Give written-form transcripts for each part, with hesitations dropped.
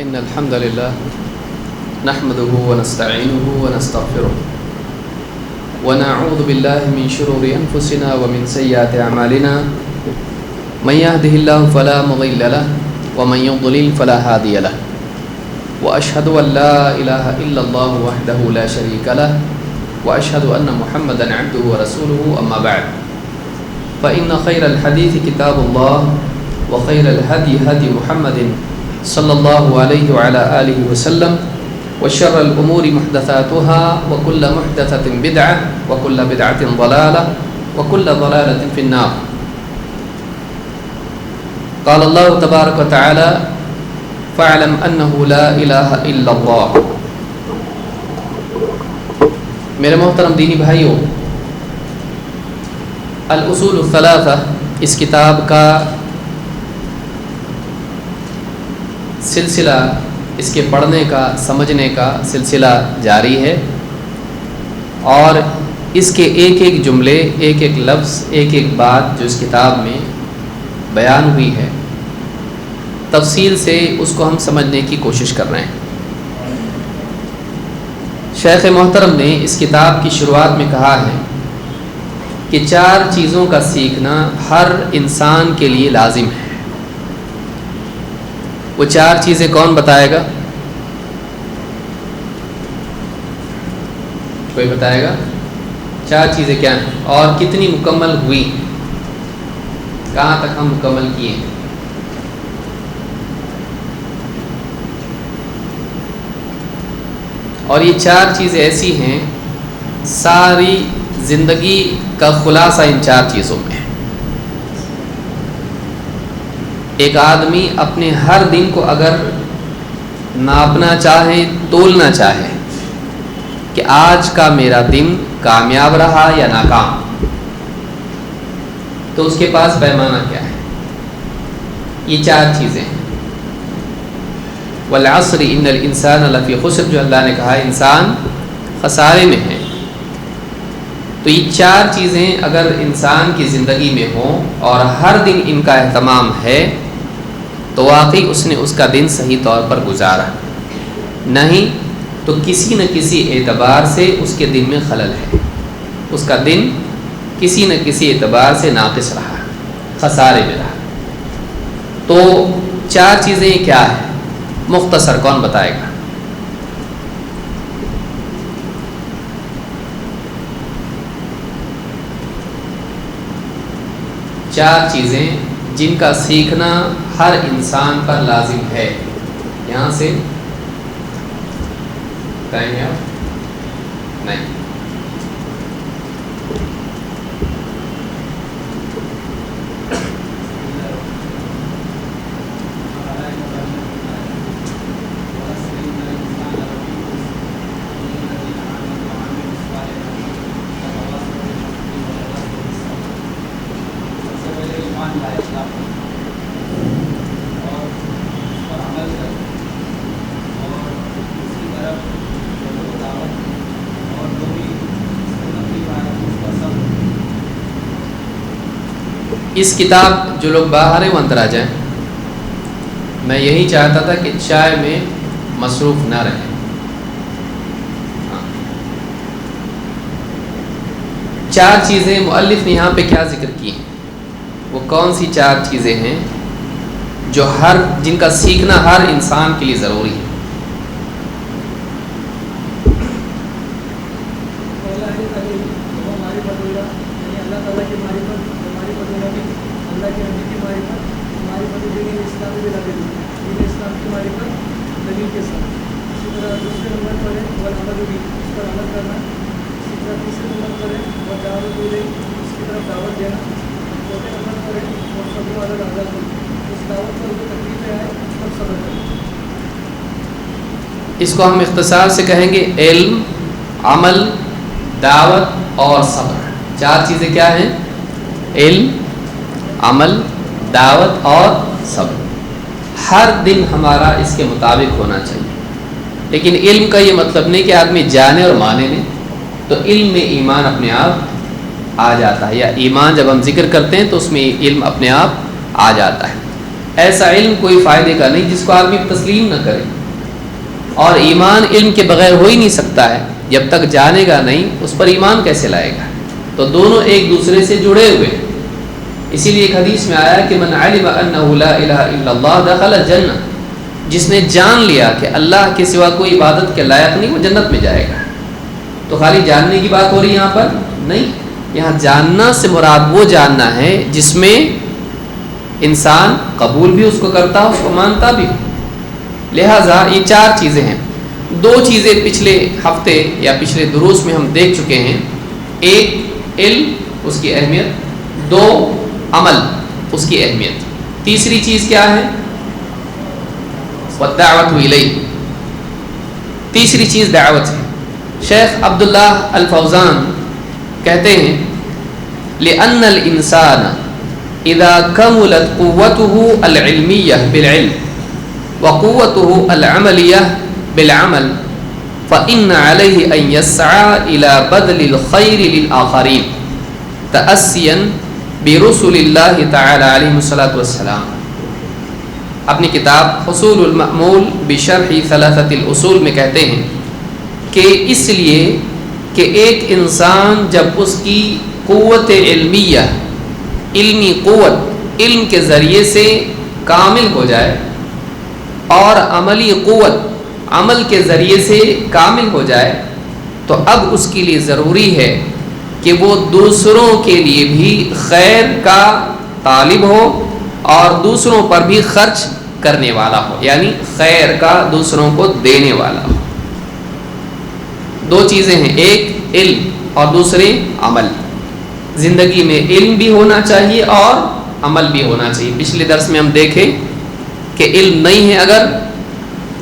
إن الحمد لله نحمده ونستعينه ونستغفره ونعوذ بالله من شرور أنفسنا ومن سيئات أعمالنا من يهده الله فلا مضل له ومن يضلل فلا هادي له وأشهد أن لا إله إلا الله وحده لا شريك له وأشهد أن محمدا عبده ورسوله أما بعد فإن خير الحديث كتاب الله وخير الهدي هدي محمد صلى الله عليه وعلى آله وسلم وشر الأمور محدثاتها وكل محدثة بدعة وكل بدعة ضلالة وكل ضلالة في النار. قال الله تبارك وتعالى فاعلم أنه لا إله إلا الله. میرے محترم دینی بھائیوں، الاصول الثلاثہ اس کتاب کا سلسلہ، اس کے پڑھنے کا سمجھنے کا سلسلہ جاری ہے، اور اس کے ایک ایک جملے، ایک ایک لفظ، ایک ایک بات جو اس کتاب میں بیان ہوئی ہے، تفصیل سے اس کو ہم سمجھنے کی کوشش کر رہے ہیں۔ شیخ محترم نے اس کتاب کی شروعات میں کہا ہے کہ 4 چیزوں کا سیکھنا ہر انسان کے لیے لازم ہے۔ وہ 4 چیزیں کون بتائے گا؟ کوئی بتائے گا؟ 4 چیزیں کیا ہیں اور کتنی مکمل ہوئی، کہاں تک ہم مکمل کیے ہیں؟ اور یہ 4 چیزیں ایسی ہیں، ساری زندگی کا خلاصہ ان 4 چیزوں میں ہے۔ ایک آدمی اپنے ہر دن کو اگر ناپنا چاہے، تولنا چاہے کہ آج کا میرا دن کامیاب رہا یا ناکام، تو اس کے پاس پیمانہ کیا ہے؟ یہ 4 چیزیں ہیں۔ والعصر ان الانسان لفی خسر، جو اللہ نے کہا ہے انسان خسارے میں ہے۔ تو یہ 4 چیزیں اگر انسان کی زندگی میں ہوں اور ہر دن ان کا اہتمام ہے تو واقعی اس نے اس کا دن صحیح طور پر گزارا، نہیں تو کسی نہ کسی اعتبار سے اس کے دن میں خلل ہے، اس کا دن کسی نہ کسی اعتبار سے ناقص رہا، خسارے میں رہا۔ تو 4 چیزیں کیا ہیں؟ مختصر کون بتائے گا؟ چار چیزیں جن کا سیکھنا ہر انسان پر لازم ہے۔ یہاں سے بتائیں گے آپ؟ نہیں۔ اس کتاب جو لوگ باہر ہیں وہ اندر آ جائیں۔ میں یہی چاہتا تھا کہ چائے میں مصروف نہ رہیں۔ 4 چیزیں مؤلف نے یہاں پہ کیا ذکر کی ہیں؟ وہ کون سی 4 چیزیں ہیں جو جن کا سیکھنا ہر انسان کے لیے ضروری ہے؟ اس کو ہم اختصار سے کہیں گے علم، عمل، دعوت اور صبر۔ 4 چیزیں کیا ہیں؟ علم، عمل، دعوت اور صبر۔ ہر دن ہمارا اس کے مطابق ہونا چاہیے۔ لیکن علم کا یہ مطلب نہیں کہ آدمی جانے اور مانے نہیں، تو علم میں ایمان اپنے آپ آ جاتا ہے، یا ایمان جب ہم ذکر کرتے ہیں تو اس میں علم اپنے آپ آ جاتا ہے۔ ایسا علم کوئی فائدے کا نہیں جس کو آدمی تسلیم نہ کرے، اور ایمان علم کے بغیر ہو ہی نہیں سکتا ہے، جب تک جانے گا نہیں اس پر ایمان کیسے لائے گا؟ تو دونوں ایک دوسرے سے جڑے ہوئے ہیں۔ اسی لیے ایک حدیث میں آیا کہ من علم انہ لا الہ الا اللہ دخل الجنہ، جس نے جان لیا کہ اللہ کے سوا کوئی عبادت کے لائق نہیں، وہ جنت میں جائے گا۔ تو خالی جاننے کی بات ہو رہی ہے یہاں پر نہیں، یہاں جاننا سے مراد وہ جاننا ہے جس میں انسان قبول بھی اس کو کرتا اس کو مانتا بھی۔ لہٰذا یہ چار چیزیں ہیں۔ دو چیزیں پچھلے ہفتے یا پچھلے دروس میں ہم دیکھ چکے ہیں، ایک علم اس کی اہمیت، دو عمل اس کی اہمیت، تیسری چیز کیا ہے؟ والدعوت الیہ، تیسری چیز دعوت ہے۔ شیخ عبداللہ الفوزان کہتے ہیں لأن الإنسان اذا كملت قوته العلمية بالعلم وقوته العملية بالعمل فإن عليه أن يسعى إلى بذل الخير للآخرين تأسيا برسل الله تعالى عليهم الصلاة والسلام۔ اپنی کتاب حصول المأمول بشرح ثلاثة الأصول میں کہتے ہیں کہ اس لیے کہ ایک انسان جب اس کی قوت علمیہ، علمی قوت علم کے ذریعے سے کامل ہو جائے اور عملی قوت عمل کے ذریعے سے کامل ہو جائے، تو اب اس کے لیے ضروری ہے کہ وہ دوسروں کے لیے بھی خیر کا طالب ہو اور دوسروں پر بھی خرچ کرنے والا ہو، یعنی خیر کا دوسروں کو دینے والا ہو۔ دو چیزیں ہیں، ایک علم اور دوسرے عمل۔ زندگی میں علم بھی ہونا چاہیے اور عمل بھی ہونا چاہیے۔ پچھلے درس میں ہم دیکھیں کہ علم نہیں ہے اگر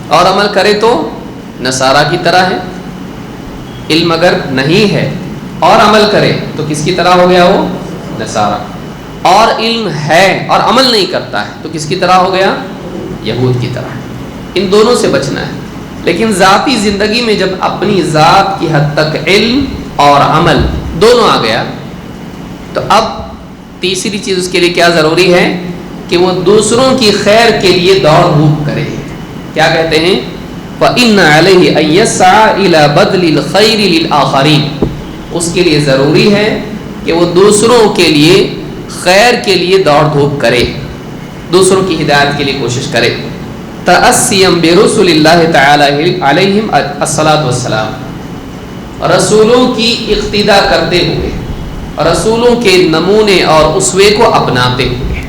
اور عمل کرے تو نصارہ کی طرح ہے، علم اگر نہیں ہے اور عمل کرے تو کس کی طرح ہو گیا وہ؟ نصارہ۔ اور علم ہے اور عمل نہیں کرتا ہے تو کس کی طرح ہو گیا؟ یہود کی طرح۔ ان دونوں سے بچنا ہے۔ لیکن ذاتی زندگی میں جب اپنی ذات کی حد تک علم اور عمل دونوں آ گیا تو اب تیسری چیز اس کے لیے کیا ضروری ہے کہ وہ دوسروں کی خیر کے لیے دوڑ دھوپ کرے۔ کیا کہتے ہیں؟ فَإِنَّ عَلَيْهِ أَن يَسْعَى إِلَى بَذْلِ الْخَيْرِ لِلْآخَرِينَ، اس کے لیے ضروری ہے کہ وہ دوسروں کے لیے خیر کے لیے دوڑ دھوپ کرے، دوسروں کی ہدایت کے لیے کوشش کرے۔ تأسیم برسول اللہ تعالی علیہم الصلاۃ والسلام، رسولوں کی اقتدا کرتے ہوئے، رسولوں کے نمونے اور اسوے کو اپناتے ہوئے۔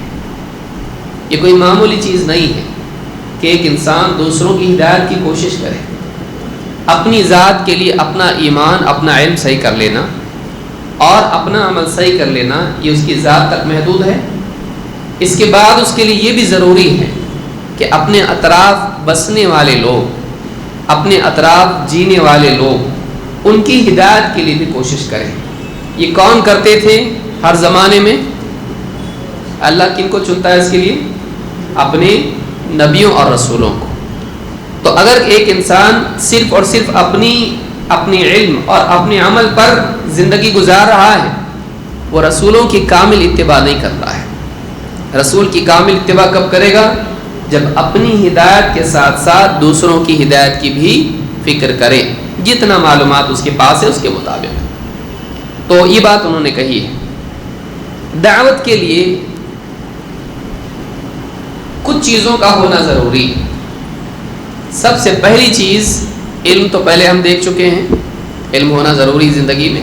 یہ کوئی معمولی چیز نہیں ہے کہ ایک انسان دوسروں کی ہدایت کی کوشش کرے۔ اپنی ذات کے لیے اپنا ایمان اپنا علم صحیح کر لینا اور اپنا عمل صحیح کر لینا یہ اس کی ذات تک محدود ہے۔ اس کے بعد اس کے لیے یہ بھی ضروری ہے کہ اپنے اطراف بسنے والے لوگ، اپنے اطراف جینے والے لوگ، ان کی ہدایت کے لیے بھی کوشش کریں۔ یہ کون کرتے تھے ہر زمانے میں؟ اللہ کن کو چنتا ہے اس کے لیے؟ اپنے نبیوں اور رسولوں کو۔ تو اگر ایک انسان صرف اور صرف اپنی علم اور اپنے عمل پر زندگی گزار رہا ہے، وہ رسولوں کی کامل اتباع نہیں کر رہا ہے۔ رسول کی کامل اتباع کب کرے گا؟ جب اپنی ہدایت کے ساتھ ساتھ دوسروں کی ہدایت کی بھی فکر کرے، جتنا معلومات اس کے پاس ہے اس کے مطابق۔ تو یہ بات انہوں نے کہی ہے۔ دعوت کے لیے کچھ چیزوں کا ہونا ضروری ہے۔ سب سے پہلی چیز علم، تو پہلے ہم دیکھ چکے ہیں، علم ہونا ضروری زندگی میں۔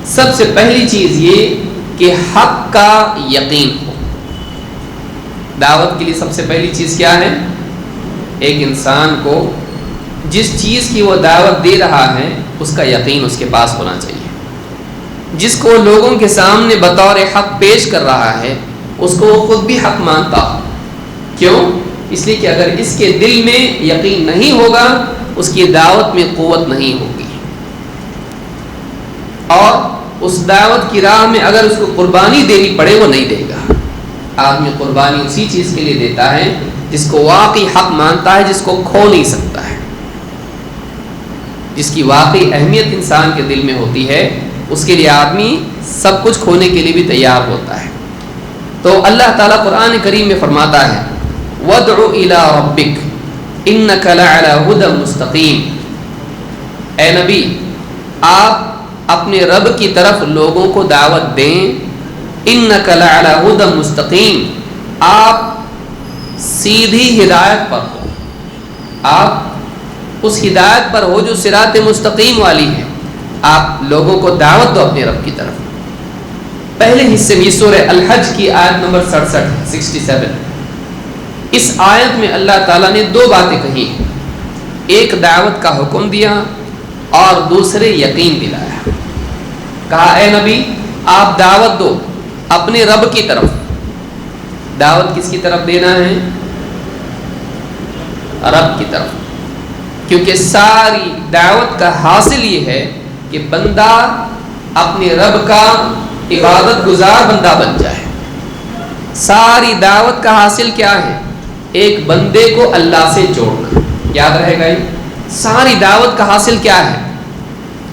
سب سے پہلی چیز یہ کہ حق کا یقین ہو۔ دعوت کے لیے سب سے پہلی چیز کیا ہے؟ ایک انسان کو جس چیز کی وہ دعوت دے رہا ہے اس کا یقین اس کے پاس ہونا چاہیے۔ جس کو لوگوں کے سامنے بطور حق پیش کر رہا ہے اس کو وہ خود بھی حق مانتا ہو۔ کیوں؟ اس لیے کہ اگر اس کے دل میں یقین نہیں ہوگا اس کی دعوت میں قوت نہیں ہوگی، اور اس دعوت کی راہ میں اگر اس کو قربانی دینی پڑے وہ نہیں دے گا۔ آدمی قربانی اسی چیز کے لیے دیتا ہے جس کو واقعی حق مانتا ہے، جس کو کھو نہیں سکتا ہے، جس کی واقعی اہمیت انسان کے دل میں ہوتی ہے، اس کے لیے آدمی سب کچھ کھونے کے لیے بھی تیار ہوتا ہے۔ تو اللہ تعالیٰ قرآن کریم میں فرماتا ہے وَادْعُ إِلَىٰ رَبِّكَ إِنَّكَ لَعَلَىٰ هُدًى مُسْتَقِيمٍ۔ اے نبی آپ اپنے رب کی طرف لوگوں کو دعوت دیں، إِنَّكَ لَعَلَىٰ هُدًى مُسْتَقِيمٍ، آپ سیدھی ہدایت پر ہو، آپ اس ہدایت پر ہو جو صراط مستقیم والی ہے۔ آپ لوگوں کو دعوت دو اپنے رب کی طرف۔ پہلے حصے میں سورہ الحج کی آیت نمبر 67 اس آیت میں اللہ تعالیٰ نے دو باتیں کہی ہیں، ایک دعوت کا حکم دیا اور دوسرے یقین دلایا۔ کہا اے نبی آپ دعوت دو اپنے رب کی طرف۔ دعوت کس کی طرف دینا ہے؟ رب کی طرف، کیونکہ ساری دعوت کا حاصل یہ ہے کہ بندہ اپنے رب کا عبادت گزار بندہ بن جائے۔ ساری دعوت کا حاصل کیا ہے؟ ایک بندے کو اللہ سے جوڑنا۔ یاد رہے گا یہ ساری دعوت کا حاصل کیا ہے؟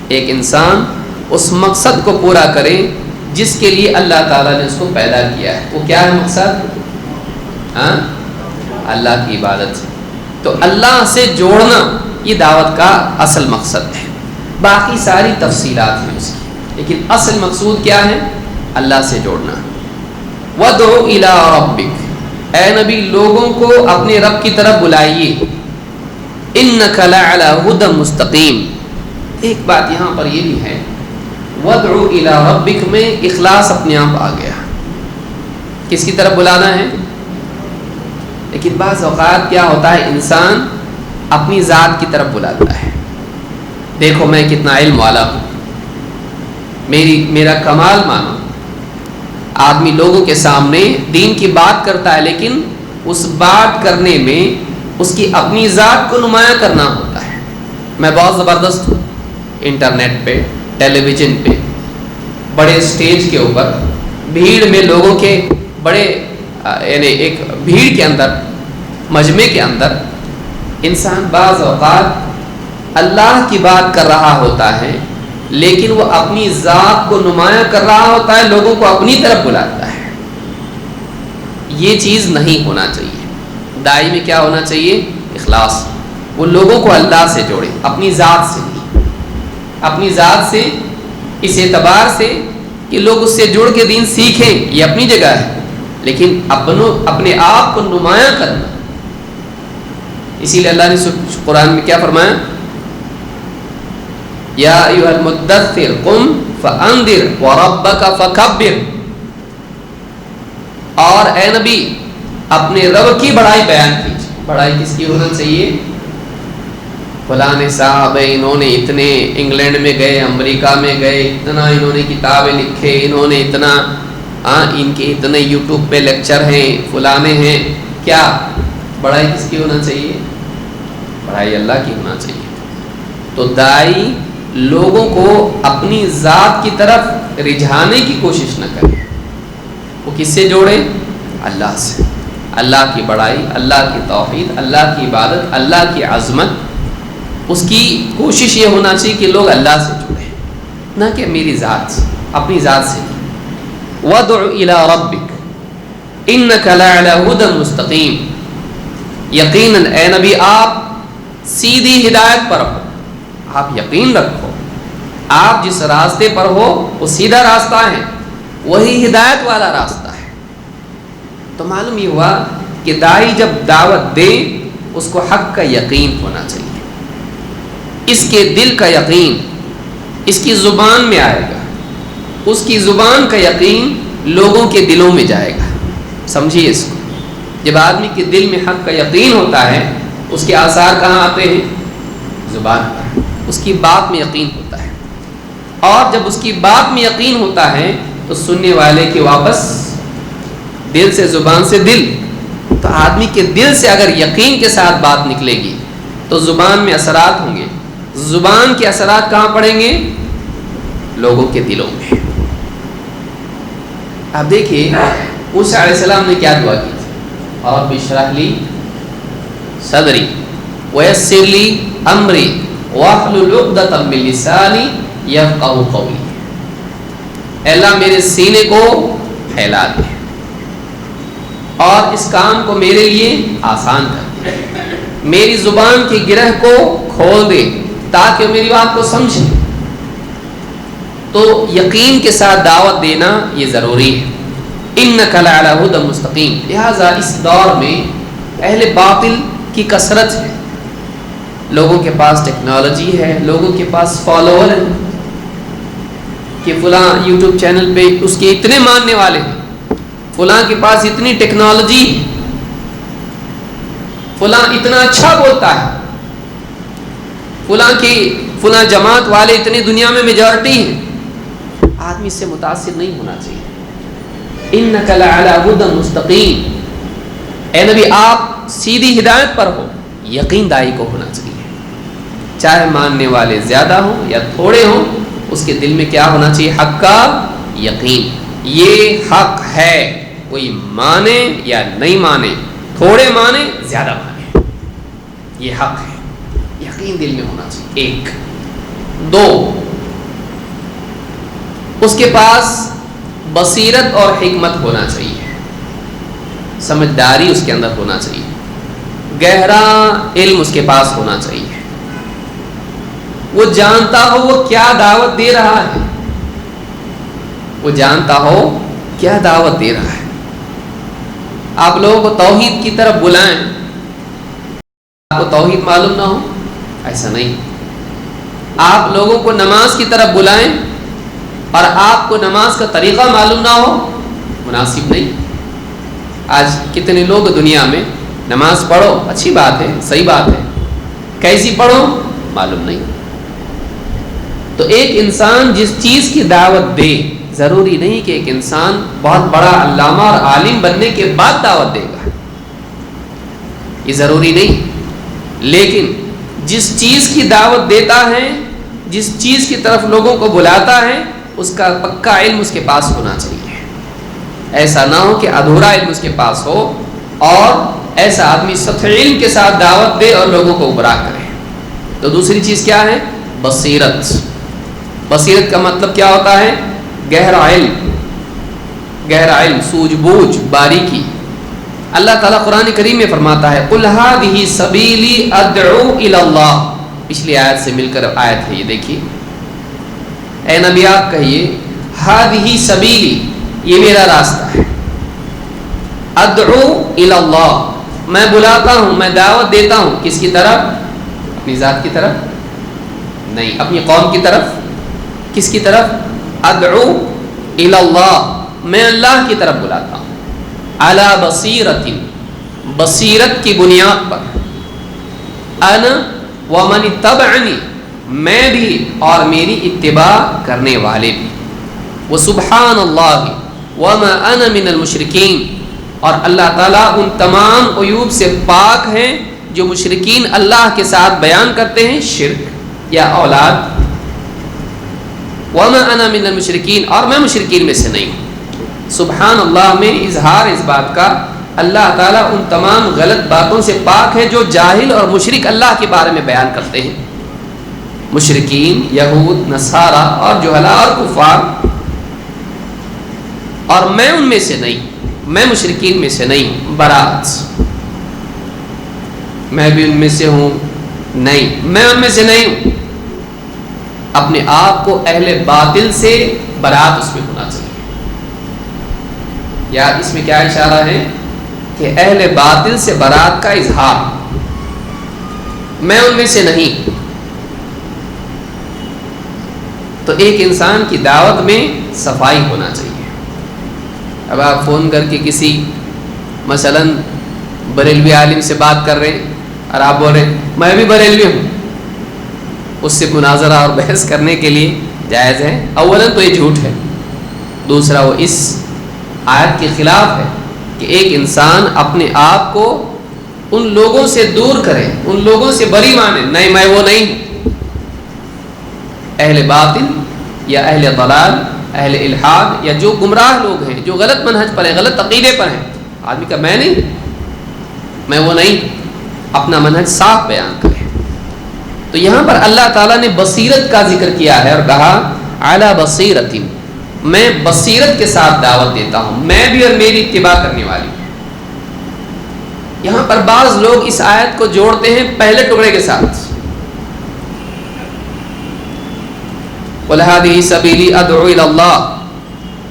ایک انسان اس مقصد کو پورا کرے جس کے لیے اللہ تعالیٰ نے اس کو پیدا کیا ہے۔ وہ کیا ہے مقصد؟ اللہ کی عبادت سے۔ تو اللہ سے جوڑنا یہ دعوت کا اصل مقصد ہے، باقی ساری تفصیلات ہیں اس کی، لیکن اصل مقصود کیا ہے؟ اللہ سے جوڑنا۔ وَادْعُ إِلَىٰ رَبِّكَ، اے نبی لوگوں کو اپنے رب کی طرف بلائیے۔ إِنَّكَ لَعَلَىٰ هُدًى مُسْتَقِيمٍ۔ ایک بات یہاں پر یہ بھی ہے، وَادْعُ إِلَىٰ رَبِّكَ میں اخلاص اپنے آپ آ گیا، کس کی طرف بلانا ہے؟ لیکن بعض اوقات کیا ہوتا ہے انسان اپنی ذات کی طرف بلاتا ہے، دیکھو میں کتنا علم والا ہوں، میرا کمال مانو۔ آدمی لوگوں کے سامنے دین کی بات کرتا ہے، لیکن اس بات کرنے میں اس کی اپنی ذات کو نمایاں کرنا ہوتا ہے۔ میں بہت زبردست ہوں، انٹرنیٹ پہ، ٹیلی ویژن پہ، بڑے اسٹیج کے اوپر، بھیڑ میں لوگوں کے بڑے یعنی ایک بھیڑ کے اندر، مجمع کے اندر انسان بعض اوقات اللہ کی بات کر رہا ہوتا ہے، لیکن وہ اپنی ذات کو نمایاں کر رہا ہوتا ہے، لوگوں کو اپنی طرف بلاتا ہے۔ یہ چیز نہیں ہونا چاہیے۔ داعی میں کیا ہونا چاہیے؟ اخلاص۔ وہ لوگوں کو اللہ سے جوڑے، اپنی ذات سے نہیں، اپنی ذات سے اس اعتبار سے کہ لوگ اس سے جڑ کے دین سیکھیں، یہ اپنی جگہ ہے، لیکن اپنے آپ کو نمایاں کرنا۔ اسی لیے اللہ نے قرآن میں کیا فرمایا؟ یا ایھا المدثر قم فانذر وربک فکبر۔ اور اے نبی اپنے رب کی بڑائی بیان کیجیے۔ بڑائی کس کی ہونا چاہیے؟ فلاں صاحب انہوں نے اتنے انگلینڈ میں گئے، امریکہ میں گئے، اتنا انہوں نے کتابیں لکھے، انہوں نے اتنا ان کے اتنے یوٹیوب پہ لیکچر ہیں، فلانے ہیں۔ کیا بڑائی کس کی ہونا چاہیے؟ بڑائی اللہ کی ہونا چاہیے۔ تو داعی لوگوں کو اپنی ذات کی طرف رجھانے کی کوشش نہ کرے، وہ کس سے جوڑے؟ اللہ سے۔ اللہ کی بڑائی، اللہ کی توحید، اللہ کی عبادت، اللہ کی عظمت، اس کی کوشش یہ ہونا چاہیے کہ لوگ اللہ سے جڑیں، نہ کہ میری ذات سے، اپنی ذات سے۔ وَادْعُ إِلَىٰ رَبِّكَ إِنَّكَ لَعَلَىٰ هُدًى مُسْتَقِيمٍ۔ یقیناً اے نبی آپ سیدھی ہدایت پر ہو، آپ یقین رکھو، آپ جس راستے پر ہو وہ سیدھا راستہ ہے، وہی ہدایت والا راستہ ہے۔ تو معلوم یہ ہوا کہ داعی جب دعوت دے اس کو حق کا یقین ہونا چاہیے، اس کے دل کا یقین اس کی زبان میں آئے گا، اس کی زبان کا یقین لوگوں کے دلوں میں جائے گا۔ سمجھیے اس کو، جب آدمی کے دل میں حق کا یقین ہوتا ہے اس کے آثار کہاں آتے ہیں؟ زبان پر، اس کی بات میں یقین ہوتا ہے، اور جب اس کی بات میں یقین ہوتا ہے تو سننے والے کے واپس دل سے، زبان سے دل۔ تو آدمی کے دل سے اگر یقین کے ساتھ بات نکلے گی تو زبان میں اثرات ہوں گے، زبان کے اثرات کہاں پڑیں گے؟ لوگوں کے دلوں میں۔ اب دیکھیے موسیٰ علیہ السلام نے کیا دعا کی تھی؟ رب اشرح لی صدری ویسر لی امری واحلل عقدۃ من لسانی یفقہوا قولی۔ اے اللہ میرے سینے کو پھیلا دے، اور اس کام کو میرے لیے آسان کر دے، میری زبان کی گرہ کو کھول دے تاکہ میری بات کو سمجھے۔ تو یقین کے ساتھ دعوت دینا یہ ضروری ہے۔ اِنَّكَ لَعَلَىٰ هُدًى مُسْتَقِيمٍ۔ لہٰذا اس دور میں اہل باطل کی کثرت ہے، لوگوں کے پاس ٹیکنالوجی ہے، لوگوں کے پاس فالوور ہیں کہ فلاں یوٹیوب چینل پہ اس کے اتنے ماننے والے ہیں، فلاں کے پاس اتنی ٹیکنالوجی ہے، فلاں اتنا اچھا بولتا ہے، فلاں جماعت والے اتنی دنیا میں میجورٹی ہیں۔ آدمی سے متاثر نہیں ہونا چاہیے۔ اِنَّكَ لَعَلَىٰ هُدًى مُسْتَقِيمٍ، اے نبی آپ سیدھی ہدایت پر ہو، یقین دائی کو ہونا چاہیے، چاہے ماننے والے زیادہ ہوں یا تھوڑے ہوں، اس کے دل میں کیا ہونا چاہیے؟ حق کا یقین، یہ حق ہے، کوئی مانے یا نہیں مانے، تھوڑے مانے زیادہ مانے، یہ حق ہے، یقین دل میں ہونا چاہیے۔ ایک دو، اس کے پاس بصیرت اور حکمت ہونا چاہیے، سمجھداری اس کے اندر ہونا چاہیے، گہرا علم اس کے پاس ہونا چاہیے، وہ جانتا ہو وہ کیا دعوت دے رہا ہے، وہ جانتا ہو کیا دعوت دے رہا ہے۔ آپ لوگوں کو توحید کی طرف بلائیں، آپ کو توحید معلوم نہ ہو، ایسا نہیں۔ آپ لوگوں کو نماز کی طرف بلائیں اور آپ کو نماز کا طریقہ معلوم نہ ہو، مناسب نہیں۔ آج کتنے لوگ دنیا میں نماز پڑھو، اچھی بات ہے، صحیح بات ہے، کیسی پڑھو معلوم نہیں۔ تو ایک انسان جس چیز کی دعوت دے، ضروری نہیں کہ ایک انسان بہت بڑا علامہ اور عالم بننے کے بعد دعوت دے گا، یہ ضروری نہیں، لیکن جس چیز کی دعوت دیتا ہے، جس چیز کی طرف لوگوں کو بلاتا ہے، اس کا پکا علم اس کے پاس ہونا چاہیے۔ ایسا نہ ہو کہ ادھورا علم اس کے پاس ہو اور ایسا آدمی سطح علم کے ساتھ دعوت دے اور لوگوں کو گمراہ کرے۔ تو دوسری چیز کیا ہے؟ بصیرت۔ بصیرت کا مطلب کیا ہوتا ہے؟ گہرا علم، گہرا علم، سوجھ بوجھ، باریکی۔ اللہ تعالیٰ قرآن کریم میں فرماتا ہے قُلْ هَٰذِهِ سَبِيلِي أَدْعُو إِلَى اللَّهِ، پچھلی آیت سے مل کر آیت ہے یہ، دیکھیے اے نبی آپ کہیے هَٰذِهِ سَبِيلِي، یہ میرا راستہ ہے، أَدْعُو إِلَى اللَّهِ، میں بلاتا ہوں، میں دعوت دیتا ہوں، کس کی طرف؟ اپنی ذات کی طرف نہیں، اپنی قوم کی طرف۔ کس کی طرف؟ أَدْعُو إِلَى اللَّهِ، میں اللہ کی طرف بلاتا ہوں، علی بصیرت، بصیرت کی بنیاد پر، انا ومن اتبعنی، میں بھی اور میری اتباع کرنے والے بھی، وسبحان اللہ وما انا من المشرکین، اور اللہ تعالیٰ ان تمام عیوب سے پاک ہیں جو مشرکین اللہ کے ساتھ بیان کرتے ہیں، شرک یا اولاد۔ وما انا من المشرکین، اور میں مشرکین میں سے نہیں ہوں۔ سبحان اللہ میں اظہار اس بات کا، اللہ تعالیٰ ان تمام غلط باتوں سے پاک ہے جو جاہل اور مشرک اللہ کے بارے میں بیان کرتے ہیں، مشرکین، یہود، نصارہ اور جہلاء اور کفار، اور میں ان میں سے نہیں، میں مشرکین میں سے نہیں ہوں، برات، میں بھی ان میں سے ہوں نہیں، میں ان میں سے نہیں ہوں۔ اپنے آپ کو اہل باطل سے برات اس میں ہونا چاہیے۔ یا اس میں کیا اشارہ ہے کہ اہل باطل سے برات کا اظہار، میں ان میں سے نہیں۔ تو ایک انسان کی دعوت میں صفائی ہونا چاہیے۔ اب آپ فون کر کے کسی مثلا بریلوی عالم سے بات کر رہے ہیں اور آپ بول رہے ہیں میں بھی بریلوی ہوں، اس سے مناظرہ اور بحث کرنے کے لیے جائز ہے؟ اولا تو یہ جھوٹ ہے، دوسرا وہ اس آیت کے خلاف ہے کہ ایک انسان اپنے آپ کو ان لوگوں سے دور کرے، ان لوگوں سے بری مانے، نہیں میں وہ نہیں ہوں۔ اہل باطل یا اہل ضلال، اہل الحاد یا جو گمراہ لوگ ہیں، جو غلط منہج پر ہیں، غلط عقیدے پر ہیں، آدمی کا میں نہیں، میں وہ نہیں، اپنا منہج صاف بیان کرے۔ تو یہاں پر اللہ تعالیٰ نے بصیرت کا ذکر کیا ہے اور کہا اعلی بصیرت، میں بصیرت کے ساتھ دعوت دیتا ہوں، میں بھی اور میری اتباع کرنے والی ہوں۔ یہاں پر بعض لوگ اس آیت کو جوڑتے ہیں پہلے ٹکڑے کے ساتھ، قُلْ هَٰذِهِ سَبِيلِي أَدْعُو إِلَى اللَّهِ،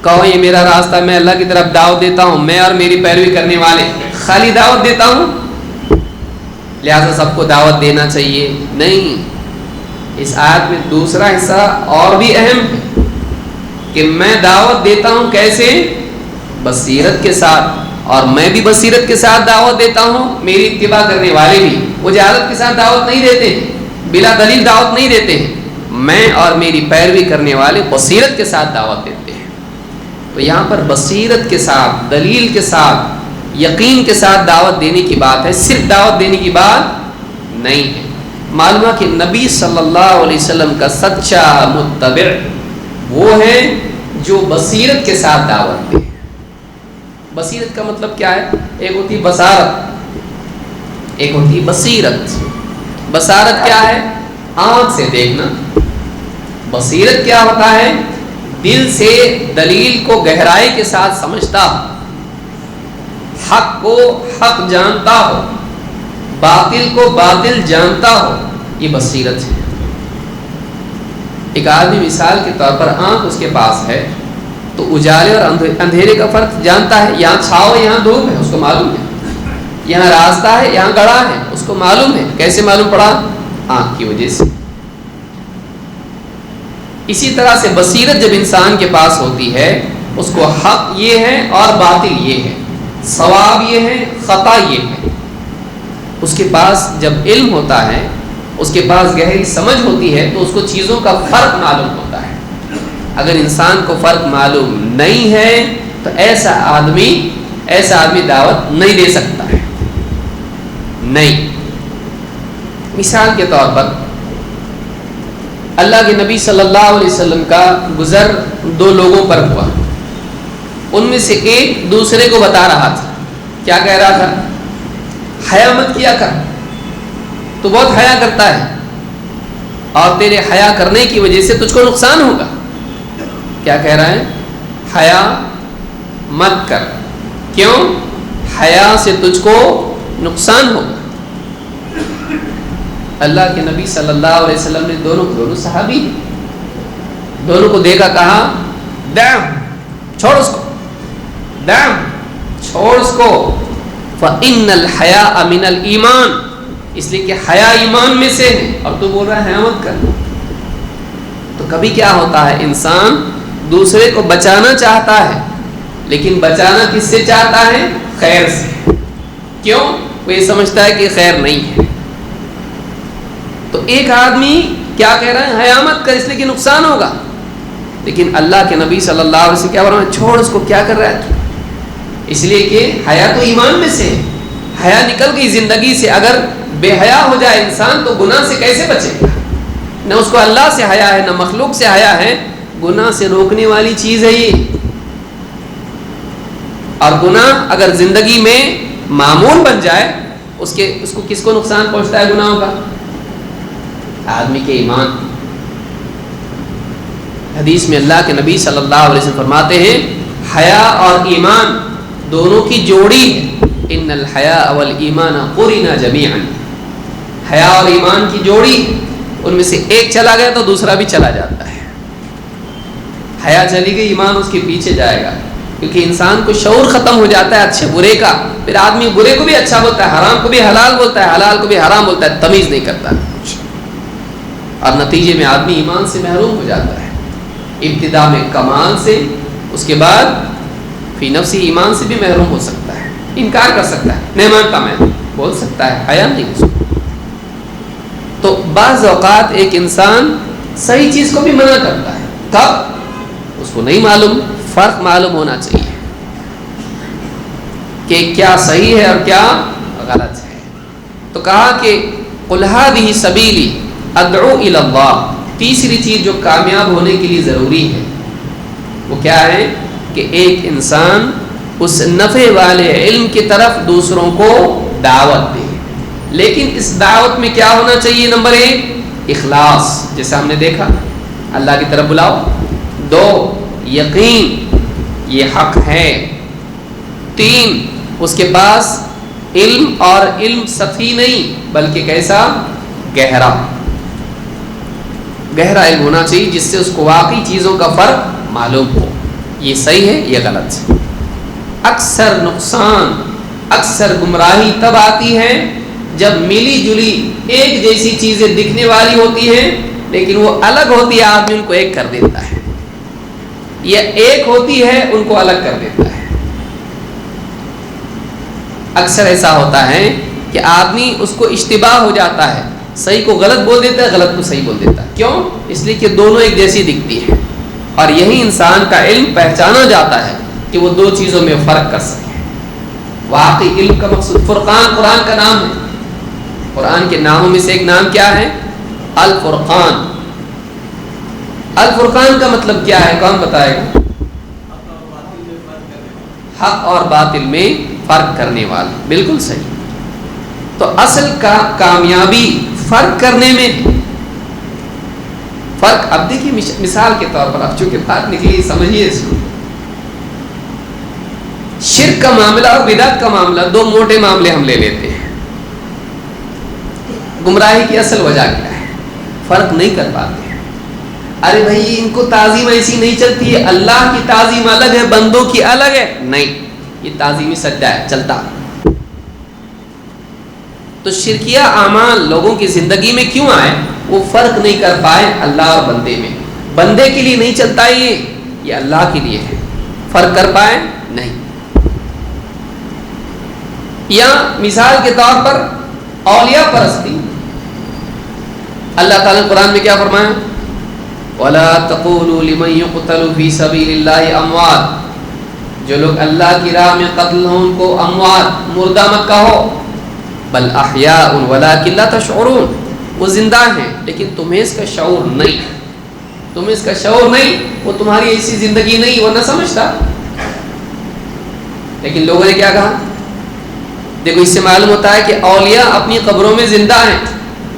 کہو یہ میرا راستہ، میں اللہ کی طرف دعوت دیتا ہوں، میں اور میری پیروی کرنے والے خالی دعوت دیتا ہوں لہذا سب کو دعوت دینا چاہیے؟ نہیں، اس آیت میں دوسرا حصہ اور بھی اہم ہے کہ میں دعوت دیتا ہوں کیسے؟ بصیرت کے ساتھ، اور میں بھی بصیرت کے ساتھ دعوت دیتا ہوں، میری اتباع کرنے والے بھی وہ جہالت کے ساتھ دعوت نہیں دیتے ہیں، بلا دلیل دعوت نہیں دیتے ہیں، میں اور میری پیروی کرنے والے بصیرت کے ساتھ دعوت دیتے ہیں۔ تو یہاں پر بصیرت کے ساتھ، دلیل کے ساتھ، یقین کے ساتھ دعوت دینے کی بات ہے، صرف دعوت دینے کی بات نہیں ہے۔ معلوم ہے کہ نبی صلی اللہ علیہ وسلم کا سچا متبع وہ ہے جو بصیرت کے ساتھ دعوت دے۔ بصیرت کا مطلب کیا ہے؟ ایک ہوتی بصارت، ایک ہوتی بصیرت۔ بصارت کیا ہے؟ آنکھ سے دیکھنا۔ بصیرت کیا ہوتا ہے؟ دل سے دلیل کو گہرائی کے ساتھ سمجھتا ہو، حق کو حق جانتا ہو، باطل کو باطل جانتا ہو، یہ بصیرت ہے۔ ایک آدمی مثال کے طور پر آنکھ اس کے پاس ہے تو اجالے اور اندھیرے کا فرق جانتا ہے، یہاں چھاؤ یہاں دھوپ ہے، اس کو معلوم ہے، یہاں راستہ ہے یہاں گڑھا ہے، اس کو معلوم ہے۔ کیسے معلوم پڑا؟ آنکھ کی وجہ سے۔ اسی طرح سے بصیرت جب انسان کے پاس ہوتی ہے، اس کو حق یہ ہے اور باطل یہ ہے، صواب یہ ہے، خطا یہ ہے۔ اس کے پاس جب علم ہوتا ہے، اس کے پاس گہری سمجھ ہوتی ہے تو اس کو چیزوں کا فرق معلوم ہوتا ہے۔ اگر انسان کو فرق معلوم نہیں ہے تو ایسا آدمی دعوت نہیں دے سکتا ہے، نہیں۔ مثال کے طور پر اللہ کے نبی صلی اللہ علیہ وسلم کا گزر دو لوگوں پر ہوا، ان میں سے ایک دوسرے کو بتا رہا تھا، کیا کہہ رہا تھا؟ حیا مت کیا کر، تو بہت حیا کرتا ہے اور تیرے حیا کرنے کی وجہ سے تجھ کو نقصان ہوگا۔ کیا کہہ رہا ہے؟ حیا مت کر، کیوں؟ حیا سے تجھ کو نقصان ہوگا۔ اللہ کے نبی صلی اللہ علیہ وسلم نے دونوں صحابی دونوں کو دیکھا، کہا دعم، چھوڑ اس کو، دعم، چھوڑ اس کو، فَإِنَّ الْحَيَاءَ مِنَ الْإِيمَانِ، اس لیے کہ حیا ایمان میں سے ہے، اور تو بول رہا ہے حیا مت کر۔ تو کبھی کیا ہوتا ہے، انسان دوسرے کو بچانا چاہتا ہے لیکن بچانا کس سے چاہتا ہے؟ خیر سے۔ کیوں؟ وہ یہ سمجھتا ہے کہ خیر نہیں ہے۔ تو ایک آدمی کیا کہہ رہا ہے؟ حیا مت کر، اس لیے کہ نقصان ہوگا، لیکن اللہ کے نبی صلی اللہ علیہ وسلم کیا بول رہے ہیں؟ چھوڑ اس کو، کیا کر رہا ہے؟ اس لیے کہ حیا تو ایمان میں سے ہے، حیا نکل گئی زندگی سے۔ اگر بے حیا ہو جائے انسان تو گناہ سے کیسے بچے گا؟ نہ اس کو اللہ سے حیا ہے، نہ مخلوق سے حیا ہے، گناہ سے روکنے والی چیز ہے یہ۔ اور گناہ اگر زندگی میں معمول بن جائے، اس کو کس کو نقصان پہنچتا ہے گناہوں کا؟ آدمی کے ایمان۔ حدیث میں اللہ کے نبی صلی اللہ علیہ وسلم فرماتے ہیں حیا اور ایمان دونوں کی جوڑی ہے، ان الحیاء والایمان قرنا جمیعا، حیا اور ایمان کی جوڑی، ان میں سے ایک چلا گیا تو دوسرا بھی چلا جاتا ہے۔ حیا چلی گئی، ایمان اس کے پیچھے جائے گا، کیونکہ انسان کو شعور ختم ہو جاتا ہے اچھے برے کا، پھر آدمی برے کو بھی اچھا بولتا ہے، حرام کو بھی حلال بولتا ہے، حلال کو بھی حرام بولتا ہے، تمیز نہیں کرتا ہے، اور نتیجے میں آدمی ایمان سے محروم ہو جاتا ہے، ابتدا میں کمال سے، اس کے بعد فی نفسی ایمان سے بھی محروم ہو سکتا ہے، انکار کر سکتا ہے، نہیں مانتا میں بول سکتا ہے، حیا نہیں اس کو۔ تو بعض اوقات ایک انسان صحیح چیز کو بھی منع کرتا ہے، کب؟ اس کو نہیں معلوم، فرق معلوم ہونا چاہیے کہ کیا صحیح ہے اور کیا غلط ہے۔ تو کہا کہ قُلْ هَٰذِهِ سَبِيلِي أَدْعُو إِلَى اللَّهِ، تیسری چیز جو کامیاب ہونے کے لیے ضروری ہے وہ کیا ہے کہ ایک انسان اس نفع والے علم کی طرف دوسروں کو دعوت دے، لیکن اس دعوت میں کیا ہونا چاہیے؟ نمبر 1 اخلاص، جیسے ہم نے دیکھا اللہ کی طرف بلاؤ، 2 یقین یہ حق ہے، 3 اس کے پاس علم اور علم سطحی نہیں بلکہ کیسا؟ گہرا علم ہونا چاہیے جس سے اس کو واقعی چیزوں کا فرق معلوم ہو، یہ صحیح ہے یہ غلط۔ اکثر نقصان، اکثر گمراہی تب آتی ہے جب ملی جلی ایک جیسی چیزیں دکھنے والی ہوتی ہیں لیکن وہ الگ ہوتی ہے، آدمی ان کو ایک کر دیتا ہے، یا ایک ہوتی ہے ان کو الگ کر دیتا ہے۔ اکثر ایسا ہوتا ہے کہ آدمی اس کو اشتباہ ہو جاتا ہے، صحیح کو غلط بول دیتا ہے، غلط کو صحیح بول دیتا ہے۔ کیوں؟ اس لیے کہ دونوں ایک جیسی دکھتی ہیں، اور یہی انسان کا علم پہچانا جاتا ہے کہ وہ دو چیزوں میں فرق کر سکے۔ واقعی علم کا مقصود فرقان قرآن کا نام ہے، قرآن کے ناموں میں سے ایک نام کیا ہے؟ الفرقان۔ الفرقان کا مطلب کیا ہے؟ کون بتائے گا؟ حق اور باطل میں فرق کرنے والا، بالکل صحیح۔ تو اصل کا کامیابی فرق کرنے میں فرق۔ اب دیکھیے مثال کے طور پر، اب چونکہ بات نکلی سمجھیے اس کو، شرک کا معاملہ اور بدعت کا معاملہ دو موٹے معاملے ہم لے لیتے ہیں۔ گمراہی کی اصل وجہ کیا ہے؟ فرق نہیں کر پاتے ہیں۔ ارے بھائی ان کو تعظیم ایسی نہیں چلتی ہے، اللہ کی تعظیم الگ ہے بندوں کی الگ ہے، نہیں، یہ تعظیمی سجدہ ہے چلتا۔ تو شرکیہ اعمال لوگوں کی زندگی میں کیوں آئے؟ وہ فرق نہیں کر پائے اللہ اور بندے میں۔ بندے کے لیے نہیں چلتا یہ اللہ کے لیے ہے، فرق کر پائے نہیں۔ یا مثال کے طور پر اولیاء پرستی، اللہ تعالیٰ نے قرآن میں کیا فرمایا؟ وَلَا تَقُولُوا لِمَنْ يُقْتَلُ فِي سَبِيلِ اللَّهِ أَمْوَاتٌ، جو لوگ اللہ کی راہ میں قتل ہوں ان کو اموات، مردہ مت کہو، بل احیاء ولکن لا تشعرون، وہ زندہ ہیں لیکن تمہیں اس کا شعور نہیں، تمہیں اس کا شعور نہیں، وہ تمہاری ایسی زندگی نہیں وہ نہ سمجھتا۔ لیکن لوگوں نے کیا کہا؟ دیکھو اس سے معلوم ہوتا ہے کہ اولیاء اپنی قبروں میں زندہ ہیں،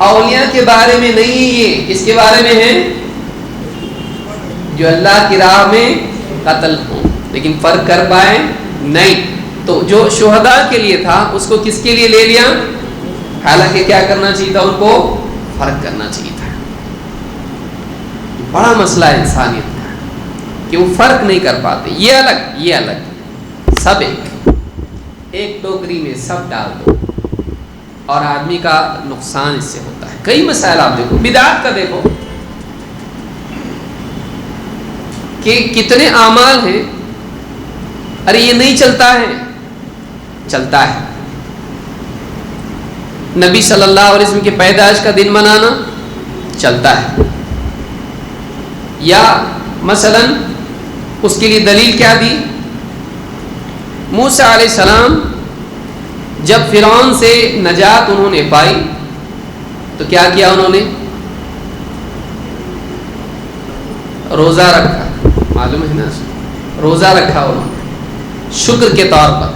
اولیاء کے بارے میں نہیں، یہ اس کے بارے میں ہے جو اللہ کی راہ میں قتل ہوں، لیکن فرق کر پائے نہیں۔ تو جو شہداء کے لیے تھا اس کو کس کے لیے لے لیا؟ حالانکہ کیا کرنا چاہیے تھا؟ ان کو فرق کرنا چاہیے تھا۔ بڑا مسئلہ ہے انسانیت کا کہ وہ فرق نہیں کر پاتے، یہ الگ یہ الگ، سب ایک ٹوکری میں سب ڈال دو، اور آدمی کا نقصان اس سے ہوتا ہے۔ کئی مسائل آپ دیکھو، بدعت کا دیکھو کہ کتنے اعمال ہیں، ارے یہ نہیں چلتا ہے، چلتا ہے۔ نبی صلی اللہ علیہ وسلم کی پیدائش کا دن منانا چلتا ہے، یا مثلا اس کے لیے دلیل کیا دی؟ موسیٰ علیہ السلام جب فرعون سے نجات انہوں نے پائی تو کیا کیا انہوں نے؟ روزہ رکھا، معلوم ہے نا، روزہ رکھا انہوں نے شکر کے طور پر۔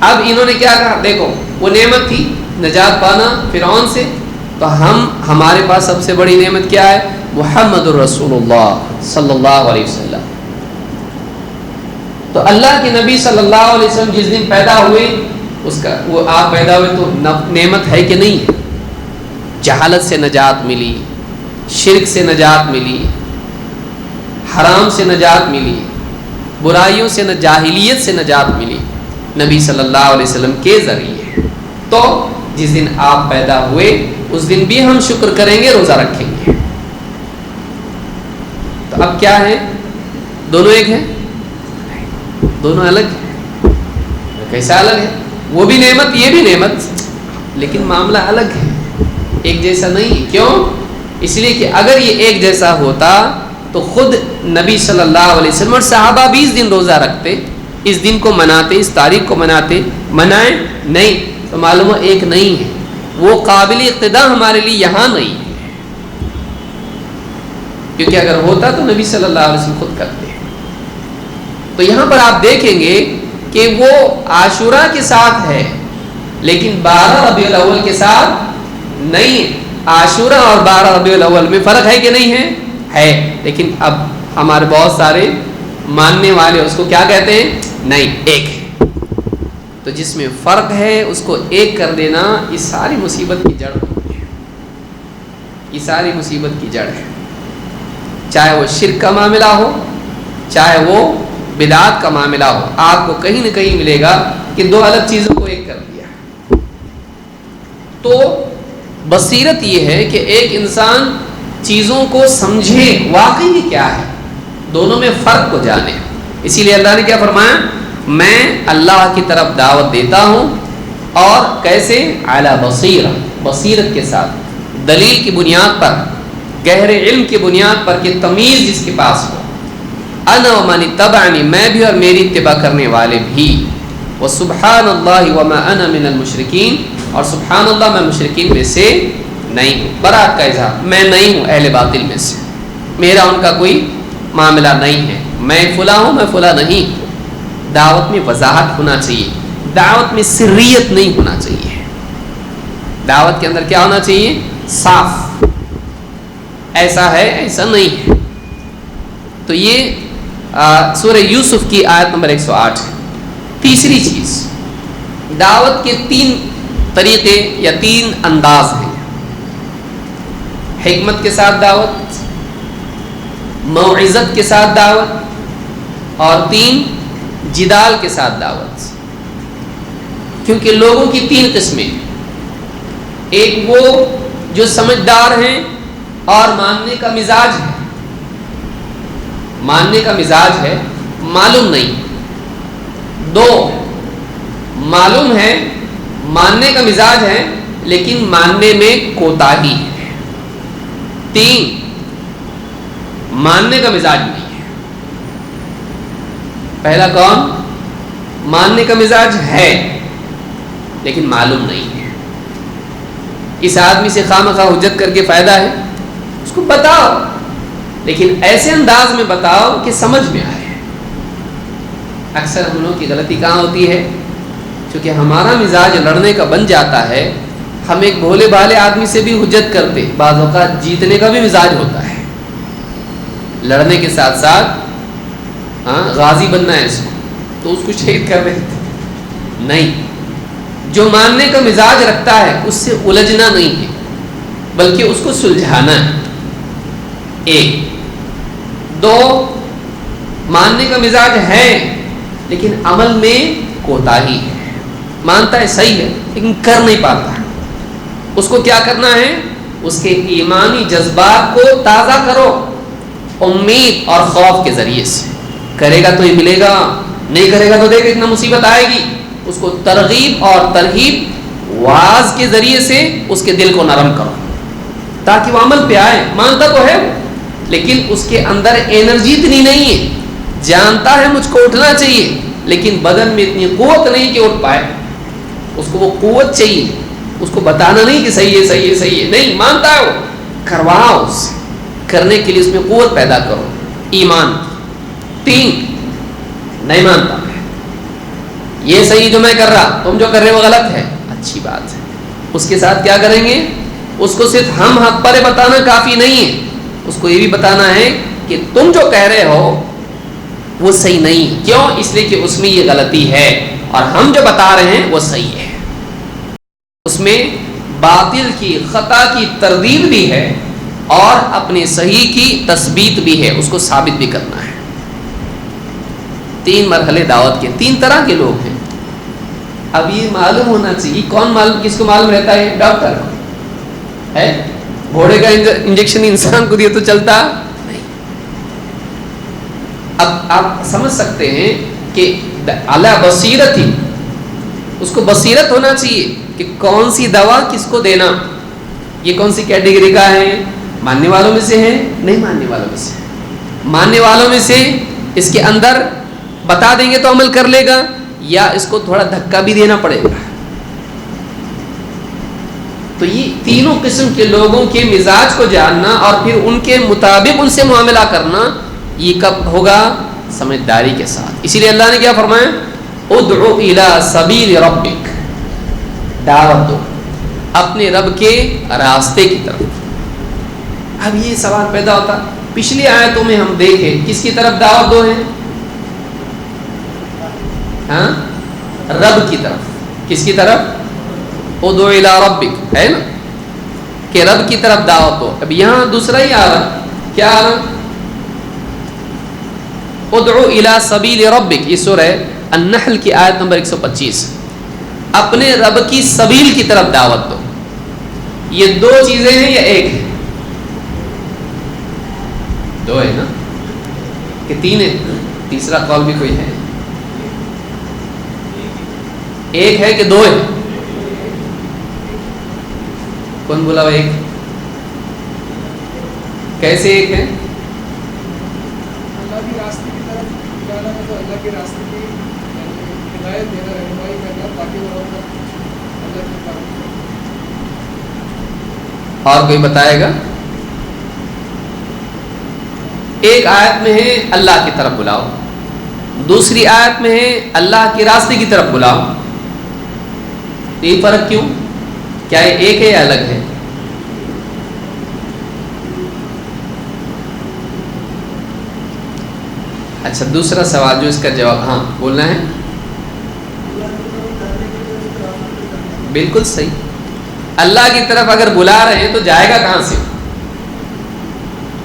اب انہوں نے کیا کہا؟ دیکھو وہ نعمت تھی نجات پانا فرعون سے، تو ہمارے پاس سب سے بڑی نعمت کیا ہے؟ محمد الرسول اللہ صلی اللہ علیہ وسلم۔ تو اللہ کے نبی صلی اللہ علیہ وسلم جس دن پیدا ہوئے، اس کا وہ آپ پیدا ہوئے تو نعمت ہے کہ نہیں ہے؟ جہالت سے نجات ملی، شرک سے نجات ملی، حرام سے نجات ملی، برائیوں سے جاہلیت سے نجات ملی نبی صلی اللہ علیہ وسلم کے ذریعے۔ تو جس دن آپ پیدا ہوئے اس دن بھی ہم شکر کریں گے، روزہ رکھیں گے۔ تو اب کیا ہے؟ دونوں ایک ہیں؟ دونوں الگ ہیں۔ کیسا الگ ہے؟ وہ بھی نعمت یہ بھی نعمت، لیکن معاملہ الگ ہے، ایک جیسا نہیں۔ کیوں؟ اس لیے کہ اگر یہ ایک جیسا ہوتا تو خود نبی صلی اللہ علیہ وسلم اور صحابہ بھی اس دن روزہ رکھتے، اس دن کو مناتے، اس تاریخ کو مناتے، منائیں نہیں، تو معلوم ہے ایک نہیں ہے، وہ قابل اقتداء ہمارے لیے یہاں نہیں ہے، کیونکہ اگر ہوتا تو نبی صلی اللہ علیہ وسلم خود کرتے۔ تو یہاں پر آپ دیکھیں گے کہ وہ عاشورہ کے ساتھ ہے لیکن 12 ربیع الاول کے ساتھ نہیں ہے۔ عاشورہ اور 12 ربیع الاول میں فرق ہے کہ نہیں ہے؟ ہے، لیکن اب ہمارے بہت سارے ماننے والے اس کو کیا کہتے ہیں؟ نہیں، ایک ہے۔ تو جس میں فرق ہے اس کو ایک کر دینا یہ ساری مصیبت کی جڑ ہے، یہ ساری مصیبت کی جڑ ہے، چاہے وہ شرک کا معاملہ ہو، چاہے وہ بدعات کا معاملہ ہو، آپ کو کہیں نہ کہیں ملے گا کہ دو الگ چیزوں کو ایک کر دیا۔ تو بصیرت یہ ہے کہ ایک انسان چیزوں کو سمجھے واقعی یہ کیا ہے، دونوں میں فرق کو جانے۔ اسی لیے اللہ نے کیا فرمایا، میں اللہ کی طرف دعوت دیتا ہوں، اور کیسے؟ علی بصیرہ، بصیرت کے ساتھ، دلیل کی بنیاد پر، گہرے علم کی بنیاد پر، کہ تمیز جس کے پاس ہو، انا ومن اتبعنی، میں بھی اور میری اتباع کرنے والے بھی، وسبحان اللہ وما انا من المشرکین، اور سبحان اللہ میں مشرکین میں سے نہیں ہوں۔ برات کا اظہار، میں نہیں ہوں اہل باطل میں سے، میرا ان کا کوئی معاملہ نہیں ہے، میں فلاں ہوں، میں فلاں نہیں۔ دعوت میں وضاحت ہونا چاہیے، دعوت میں سریت نہیں ہونا چاہیے، دعوت کے اندر کیا ہونا چاہیے؟ صاف، ایسا ہے ایسا نہیں ہے۔ تو یہ سورہ یوسف کی آیت نمبر 108 ہے۔ تیسری چیز، دعوت کے 3 طریقے یا 3 انداز ہیں: حکمت کے ساتھ دعوت، موعظت کے ساتھ دعوت، اور 3 جدال کے ساتھ دعوت۔ کیونکہ لوگوں کی 3 قسمیں، ایک وہ جو سمجھدار ہیں اور ماننے کا مزاج ہے، ماننے کا مزاج ہے، معلوم نہیں۔ 2 معلوم ہے، ماننے کا مزاج ہے، لیکن ماننے میں کوتاہی ہے۔ 3 ماننے کا مزاج نہیں ہے۔ پہلا کون؟ ماننے کا مزاج ہے لیکن معلوم نہیں ہے۔ اس آدمی سے خواہ حجت کر کے فائدہ ہے، اس کو بتاؤ، لیکن ایسے انداز میں بتاؤ کہ سمجھ میں آئے۔ اکثر ہم لوگوں کی غلطی کہاں ہوتی ہے؟ کیونکہ ہمارا مزاج لڑنے کا بن جاتا ہے، ہم ایک بھولے بھالے آدمی سے بھی حجت کرتے، بعض اوقات جیتنے کا بھی مزاج ہوتا ہے، لڑنے کے ساتھ ساتھ غازی بننا ہے اس کو، تو اس کو شہید کر دیتے۔ نہیں، جو ماننے کا مزاج رکھتا ہے اس سے الجھنا نہیں ہے، بلکہ اس کو سلجھانا ہے۔ 1 2 ماننے کا مزاج ہے لیکن عمل میں کوتاہی ہے، مانتا ہے صحیح ہے لیکن کر نہیں پاتا ہے۔ اس کو کیا کرنا ہے؟ اس کے ایمانی جذبات کو تازہ کرو، امید اور خوف کے ذریعے سے۔ کرے گا تو یہ ملے گا، نہیں کرے گا تو دیکھ اتنا مصیبت آئے گی۔ اس کو ترغیب اور ترہیب واعظ کے ذریعے سے اس کے دل کو نرم کرو، تاکہ وہ عمل پہ آئے۔ مانتا تو ہے لیکن اس کے اندر انرجی اتنی نہیں ہے، جانتا ہے مجھ کو اٹھنا چاہیے لیکن بدن میں اتنی قوت نہیں کہ اٹھ پائے۔ اس کو وہ قوت چاہیے، اس کو بتانا نہیں کہ صحیح ہے صحیح ہے صحیح ہے، نہیں مانتا ہے وہ، کرواؤ اس سے، کرنے کے لیے اس میں قوت پیدا کرو، ایمان۔ 3 نہیں مانتا، یہ صحیح جو میں کر رہا، تم جو کر رہے ہو غلط ہے، اچھی بات ہے۔ اس کے ساتھ کیا کریں گے؟ اس کو صرف ہم حق پر بتانا کافی نہیں ہے، اس کو یہ بھی بتانا ہے کہ تم جو کہہ رہے ہو وہ صحیح نہیں۔ کیوں؟ اس لیے کہ اس میں یہ غلطی ہے، اور ہم جو بتا رہے ہیں وہ صحیح ہے۔ اس میں باطل کی، خطا کی تردید بھی ہے اور اپنے صحیح کی تثبیت بھی ہے، اس کو ثابت بھی کرنا ہے۔ 3 مرحلے دعوت کے، 3 طرح کے لوگ ہیں۔ اب یہ معلوم ہونا چاہیے، کون معلوم، کس کو معلوم رہتا ہے؟ ڈاکٹر کو ہے، گھوڑے کا انجیکشن انسان کو دیا تو چلتا نہیں۔ اب آپ سمجھ سکتے ہیں کہ علی بصیرت ہی، اس کو بصیرت ہونا چاہیے کہ کون سی دوا کس کو دینا۔ یہ کون سی کیٹیگری کا ہے؟ ماننے والوں میں سے ہے، نہیں ماننے والوں میں سے۔ ماننے والوں میں سے اس کے اندر بتا دیں گے تو عمل کر لے گا، یا اس کو تھوڑا دھکا بھی دینا پڑے گا۔ تو یہ تینوں قسم کے لوگوں کے مزاج کو جاننا اور پھر ان کے مطابق ان سے معاملہ کرنا، یہ کب ہوگا؟ سمجھداری کے ساتھ۔ اسی لیے اللہ نے کیا فرمایا؟ ادعو الی سبیل ربک، دعوت دو اپنے رب کے راستے کی طرف۔ اب یہ سوال پیدا ہوتا، پچھلی آیتوں میں ہم دیکھیں کس کی طرف دعوت دو ہے؟ ہاں، رب کی طرف. کس کی طرف؟ ادعو الی ربک ہے نا کہ رب کی طرف دعوت دو. اب یہاں دوسرا ہی آ رہا. کیا آ رہا؟ ادعو الی سبیل ربک. یہ سورہ النحل کی آیت نمبر 125. اپنے رب کی سبیل کی طرف دعوت دو. یہ دو چیزیں ہیں یا ایک ہے؟ دو ہے نا کہ تین ہے؟ تیسرا قول بھی کوئی ہے؟ ایک ہے کہ دو ہے؟ کون بولا وہ ایک؟ کیسے ایک ہے؟ اللہ کی راستے کی طرف جانا ہے تو اللہ کے راستے کی ہدایت دینا، رہنمائی کرنا تاکہ وہ اللہ کی طرف. اور کوئی بتائے گا؟ ایک آیت میں ہے اللہ کی طرف بلاؤ، دوسری آیت میں ہے اللہ کے راستے کی طرف بلاؤ. یہ فرق کیوں؟ کیا یہ ایک ہے یا الگ ہے؟ اچھا دوسرا سوال جو اس کا جواب ہاں بولنا ہے. بالکل صحیح. اللہ کی طرف اگر بلا رہے ہیں تو جائے گا کہاں سے؟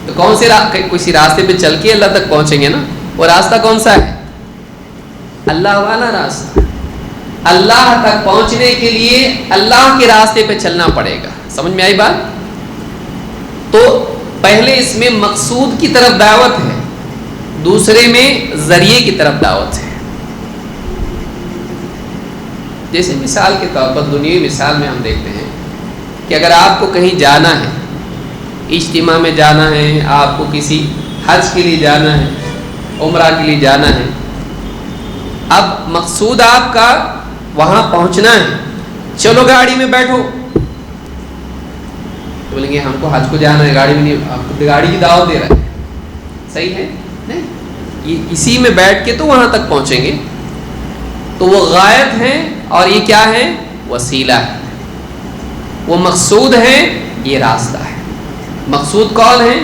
تو کون سے کسی راستے پہ چل کے اللہ تک پہنچیں گے نا. وہ راستہ کون سا ہے؟ اللہ والا راستہ. اللہ تک پہنچنے کے لیے اللہ کے راستے پہ چلنا پڑے گا. سمجھ میں آئی بات؟ تو پہلے اس میں مقصود کی طرف دعوت ہے، دوسرے میں ذریعے کی طرف دعوت ہے. جیسے مثال کے طور پر دنیاوی مثال میں ہم دیکھتے ہیں کہ اگر آپ کو کہیں جانا ہے، اجتماع میں جانا ہے، آپ کو کسی حج کے لیے جانا ہے، عمرہ کے لیے جانا ہے. اب مقصود آپ کا وہاں پہنچنا ہے. چلو گاڑی میں بیٹھو. تو بولیں گے ہم کو حج کو جانا ہے، گاڑی میں نہیں. آپ کو گاڑی کی دعوت دے رہا ہے. صحیح ہے نہیں؟ یہ اسی میں بیٹھ کے تو وہاں تک پہنچیں گے. تو وہ غائب ہیں اور یہ کیا ہے؟ وسیلہ ہے. وہ مقصود ہے، یہ راستہ ہے. مقصود کون ہے؟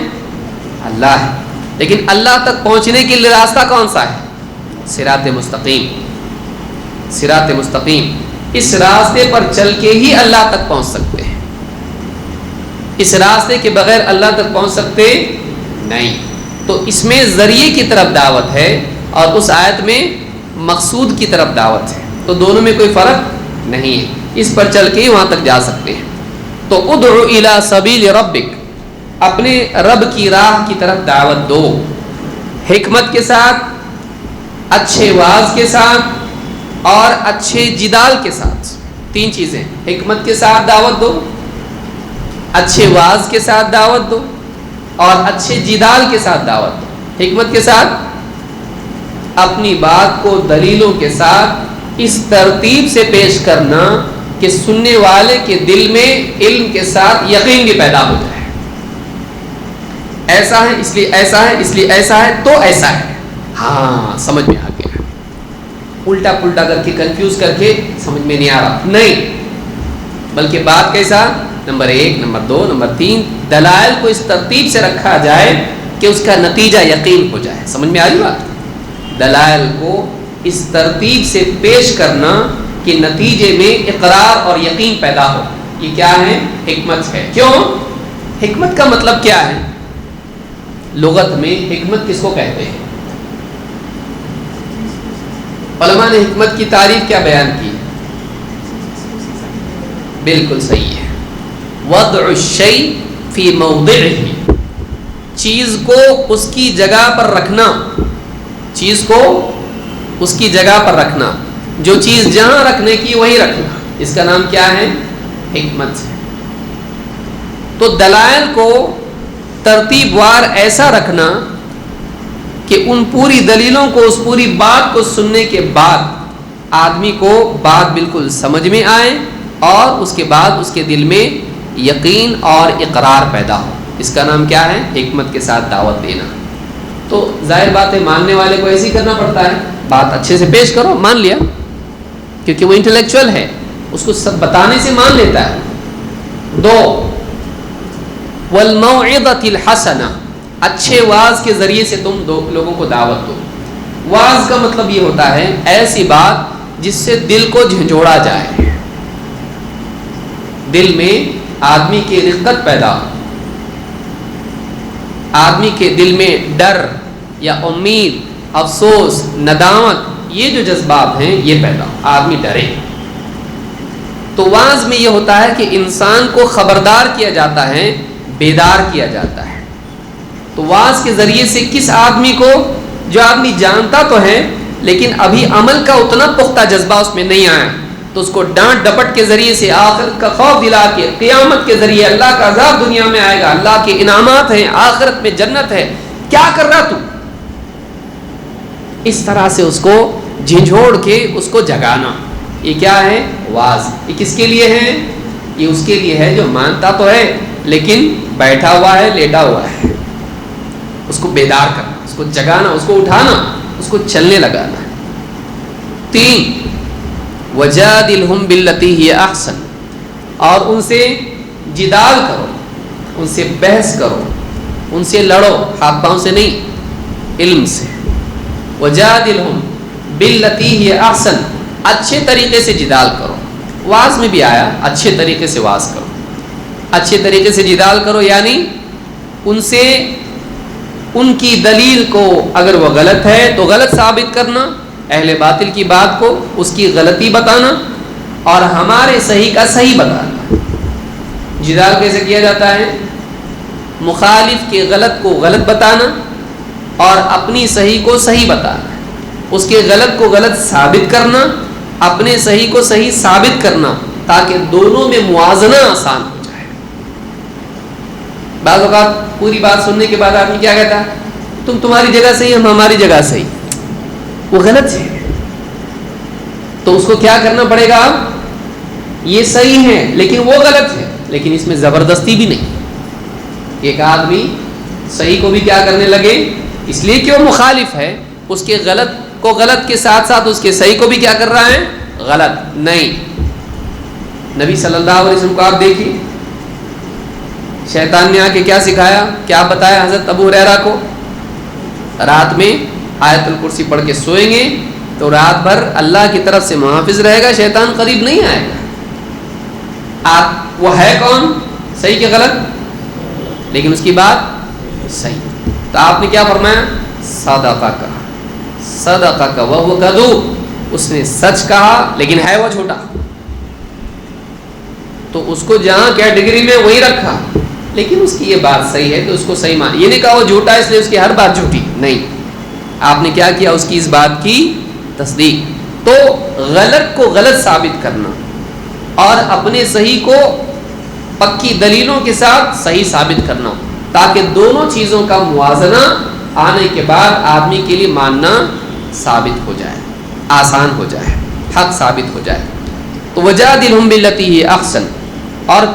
اللہ ہے. لیکن اللہ تک پہنچنے کے لیے راستہ کون سا ہے؟ صراط مستقیم. صراط مستقیم. اس راستے پر چل کے ہی اللہ تک پہنچ سکتے ہیں. اس راستے کے بغیر اللہ تک پہنچ سکتے نہیں. تو اس میں ذریعے کی طرف دعوت ہے اور اس آیت میں مقصود کی طرف دعوت ہے. تو دونوں میں کوئی فرق نہیں ہے. اس پر چل کے ہی وہاں تک جا سکتے ہیں. تو ادعو الی سبیل ربک، اپنے رب کی راہ کی طرف دعوت دو، حکمت کے ساتھ، اچھے واعظ کے ساتھ اور اچھے جدال کے ساتھ. تین چیزیں. حکمت کے ساتھ دعوت دو، اچھے واعظ کے ساتھ دعوت دو اور اچھے جدال کے ساتھ دعوت دو. حکمت کے ساتھ اپنی بات کو دلیلوں کے ساتھ اس ترتیب سے پیش کرنا کہ سننے والے کے دل میں علم کے ساتھ یقین بھی پیدا ہو جائے. ایسا ہے اس لیے ایسا ہے، اس لیے ایسا ہے تو ایسا ہے. ہاں سمجھ میں آ گیا. الٹا پلٹا کر کے کنفیوز کر کے سمجھ میں نہیں آ رہا نہیں، بلکہ بات کیسا؟ نمبر 1، نمبر 2، نمبر 3 دلائل کو اس ترتیب سے رکھا جائے کہ اس کا نتیجہ یقین ہو جائے. سمجھ میں آ رہی بات؟ دلائل کو اس ترتیب سے پیش کرنا کہ نتیجے میں اقرار اور یقین پیدا ہو. یہ کیا ہے؟ حکمت ہے. کیوں؟ حکمت کا مطلب کیا ہے؟ لغت میں حکمت کس کو کہتے ہیں؟ علماء نے حکمت کی تعریف کیا بیان کی؟ بالکل صحیح ہے. وضع الشیء فی موضعہ، چیز کو اس کی جگہ پر رکھنا. چیز کو اس کی جگہ پر رکھنا. جو چیز جہاں رکھنے کی وہیں رکھنا. اس کا نام کیا ہے؟ حکمت ہے. تو دلائل کو ترتیب وار ایسا رکھنا کہ ان پوری دلیلوں کو، اس پوری بات کو سننے کے بعد آدمی کو بات بالکل سمجھ میں آئے اور اس کے بعد اس کے دل میں یقین اور اقرار پیدا ہو. اس کا نام کیا ہے؟ حکمت کے ساتھ دعوت دینا. تو ظاہر بات ہے ماننے والے کو ایسے ہی کرنا پڑتا ہے. بات اچھے سے پیش کرو، مان لیا کیونکہ وہ انٹلیکچوئل ہے، اس کو سب بتانے سے مان لیتا ہے. 2 والموعظۃ الحسنہ، اچھے واعظ کے ذریعے سے تم لوگوں کو دعوت دو. واعظ کا مطلب یہ ہوتا ہے ایسی بات جس سے دل کو جھنجھوڑا جائے، دل میں آدمی کی رقت پیدا ہو، آدمی کے دل میں ڈر یا امید، افسوس، ندامت، یہ جو جذبات ہیں یہ پیدا ہو، آدمی ڈرے۔ تو وعظ میں یہ ہوتا ہے کہ انسان کو خبردار کیا جاتا ہے، بیدار کیا جاتا ہے۔ تو وعظ کے ذریعے سے کس آدمی کو، جو آدمی جانتا تو ہے لیکن ابھی عمل کا اتنا پختہ جذبہ اس میں نہیں آیا، تو اس کو ڈانٹ ڈپٹ کے ذریعے سے، آخرت کا خوف دلا کے، قیامت کے ذریعے اللہ کا عذاب دنیا میں آئے گا، اللہ کے انعامات ہیں، آخرت میں جنت ہے، کیا کر رہا تو، اس طرح سے اس کو جھنجھوڑ کے اس کو جگانا، یہ کیا ہے؟ واعظ۔ یہ کس کے لیے ہے؟ یہ اس کے لیے ہے جو مانتا تو ہے لیکن بیٹھا ہوا ہے، لیٹا ہوا ہے، اس کو بیدار کرنا، اس کو جگانا، اس کو اٹھانا، اس کو چلنے لگانا۔ 3 وَجَادِلْهُمْ بِالَّتِي هِيَ أَحْسَنُ، اور ان سے جدال کرو، ان سے بحث کرو، ان سے لڑو، ہاتھ پاؤں سے نہیں، علم سے۔ وَجَادِلْهُمْ بِالَّتِي هِيَ أَحْسَنُ، اچھے طریقے سے جدال کرو۔ واعظ میں بھی آیا اچھے طریقے سے واعظ کرو، اچھے طریقے سے جدال کرو، یعنی ان سے ان کی دلیل کو اگر وہ غلط ہے تو غلط ثابت کرنا، اہل باطل کی بات کو اس کی غلطی بتانا، اور ہمارے صحیح کا صحیح بتانا۔ جدال کیسے کیا جاتا ہے؟ مخالف کے غلط کو غلط بتانا اور اپنی صحیح کو صحیح بتانا، اس کے غلط کو غلط ثابت کرنا، اپنے صحیح کو صحیح ثابت کرنا، تاکہ دونوں میں موازنہ آسان ہو جائے۔ بعض اوقات پوری بات سننے کے بعد آدمی کیا کہتا ہے؟ تم تمہاری جگہ صحیح، ہم ہماری جگہ صحیح، وہ غلط ہے۔ تو اس کو کیا کرنا پڑے گا؟ یہ صحیح ہے لیکن وہ غلط ہے، لیکن اس میں زبردستی بھی نہیں۔ ایک آدمی صحیح کو بھی کیا کرنے لگے، اس لیے کہ وہ مخالف ہے، اس کے غلط کو غلط کے ساتھ ساتھ اس کے صحیح کو بھی کیا کر رہا ہے؟ غلط نہیں۔ نبی صلی اللہ علیہ وسلم کو آپ دیکھیے، شیطان نے آ کے کیا سکھایا، کیا بتایا حضرت ابو ہریرہ کو؟ رات میں آیت الکرسی پڑھ کے سوئیں گے تو رات بھر اللہ کی طرف سے محافظ رہے گا، شیطان قریب نہیں آئے گا۔ آپ وہ ہے کون؟ صحیح کہ غلط؟ لیکن اس کی بات صحیح۔ تو آپ نے کیا فرمایا؟ صدقہ کہا، صدقہ کا وہو کذوب، اس نے سچ کہا لیکن ہے وہ جھوٹا۔ تو اس کو جہاں کیٹیگری میں وہی رکھا، لیکن اس کی یہ بات صحیح ہے تو اس کو صحیح مان۔ یہ نہیں کہا وہ جھوٹا اس لیے اس کی ہر بات جھوٹی، نہیں، آپ نے کیا کیا؟ اس کی اس بات کی تصدیق۔ تو غلط کو غلط ثابت کرنا اور اپنے صحیح کو پکی دلیلوں کے ساتھ صحیح ثابت کرنا، تاکہ دونوں چیزوں کا موازنہ آنے کے بعد آدمی کے لیے ماننا ثابت ہو جائے، آسان ہو جائے، حق ثابت ہو جائے۔ تو وجادلہم باللتی ہی احسن۔ اور